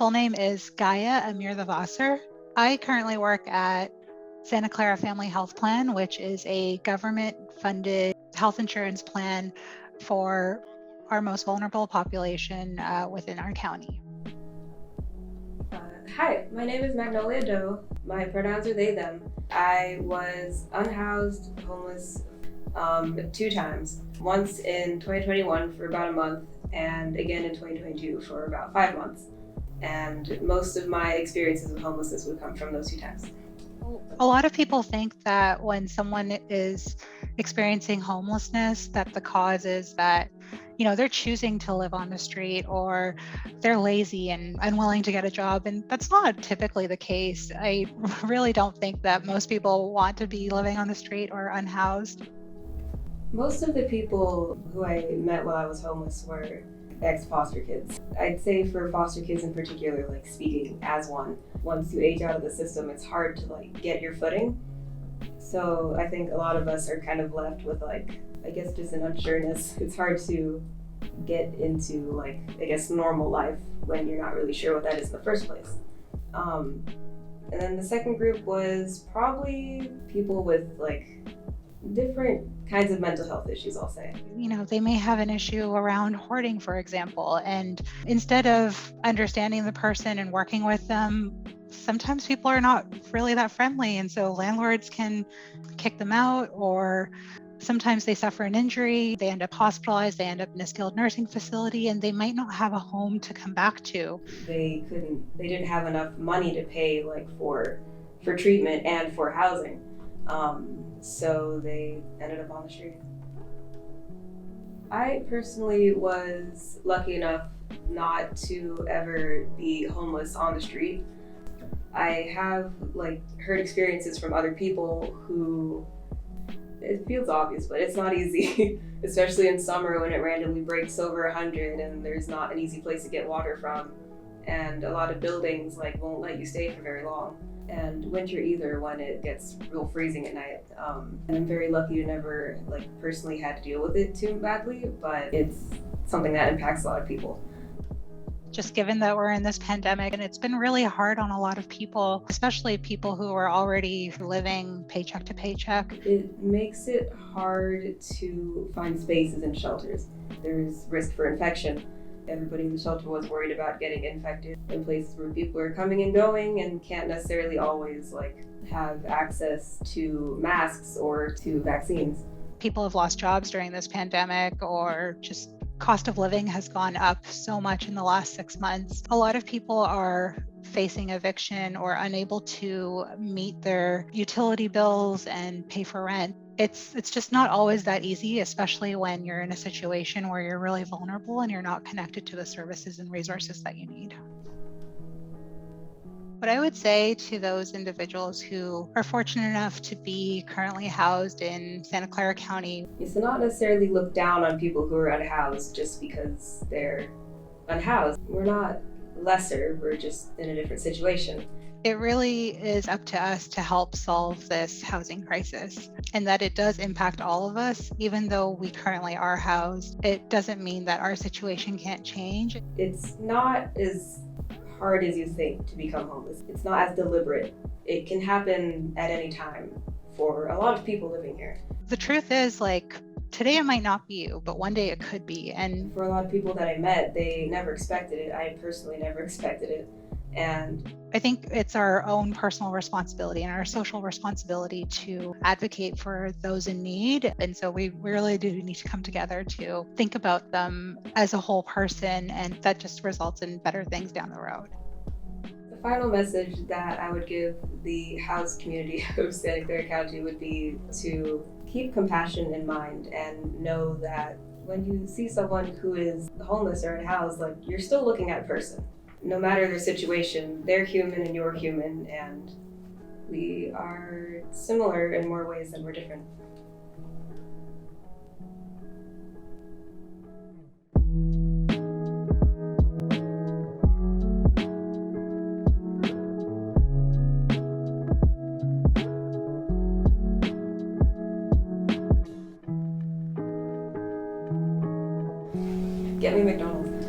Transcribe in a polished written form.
full name is Gaia Amirthavasser. I currently work at Santa Clara Family Health Plan, which is a government-funded health insurance plan for our most vulnerable population within our county. Hi, my name is Magnolia Doe. My pronouns are they, them. I was unhoused, homeless 2 times. Once in 2021 for about a month, and again in 2022 for about 5 months. And most of my experiences with homelessness would come from those 2 times. A lot of people think that when someone is experiencing homelessness, that the cause is that, they're choosing to live on the street or they're lazy and unwilling to get a job. And that's not typically the case. I really don't think that most people want to be living on the street or unhoused. Most of the people who I met while I was homeless were ex-foster kids. I'd say for foster kids in particular, like speaking as one, once you age out of the system, it's hard to get your footing. So I think a lot of us are kind of left with just an unsureness. It's hard to get into normal life when you're not really sure what that is in the first place. And then the second group was probably people with different kinds of mental health issues, I'll say. They may have an issue around hoarding, for example, and instead of understanding the person and working with them, sometimes people are not really that friendly, and so landlords can kick them out, or sometimes they suffer an injury, they end up hospitalized, they end up in a skilled nursing facility, and they might not have a home to come back to. They didn't have enough money to pay for treatment and for housing. So they ended up on the street. I personally was lucky enough not to ever be homeless on the street. I have heard experiences from other people who, it feels obvious, but it's not easy, especially in summer when it randomly breaks over 100 and there's not an easy place to get water from. And a lot of buildings won't let you stay for very long. And winter either, when it gets real freezing at night. And I'm very lucky to never personally had to deal with it too badly, but it's something that impacts a lot of people. Just given that we're in this pandemic, and it's been really hard on a lot of people, especially people who are already living paycheck to paycheck. It makes it hard to find spaces in shelters. There's risk for infection. Everybody in the shelter was worried about getting infected in places where people are coming and going and can't necessarily always have access to masks or to vaccines. People have lost jobs during this pandemic, or just cost of living has gone up so much in the last 6 months. A lot of people are facing eviction or unable to meet their utility bills and pay for rent. It's just not always that easy, especially when you're in a situation where you're really vulnerable and you're not connected to the services and resources that you need. What I would say to those individuals who are fortunate enough to be currently housed in Santa Clara County is to not necessarily look down on people who are unhoused just because they're unhoused. We're not lesser, we're just in a different situation. It really is up to us to help solve this housing crisis, and that it does impact all of us. Even though we currently are housed, it doesn't mean that our situation can't change. It's not as hard as you think to become homeless. It's not as deliberate. It can happen at any time for a lot of people living here. The truth is, today it might not be you, but one day it could be. And for a lot of people that I met, they never expected it. I personally never expected it. And I think it's our own personal responsibility and our social responsibility to advocate for those in need. And so we really do need to come together to think about them as a whole person, and that just results in better things down the road. The final message that I would give the housed community of Santa Clara County would be to keep compassion in mind and know that when you see someone who is homeless or unhoused, you're still looking at a person. No matter their situation, they're human and you're human, and we are similar in more ways than we're different. Get me McDonald's.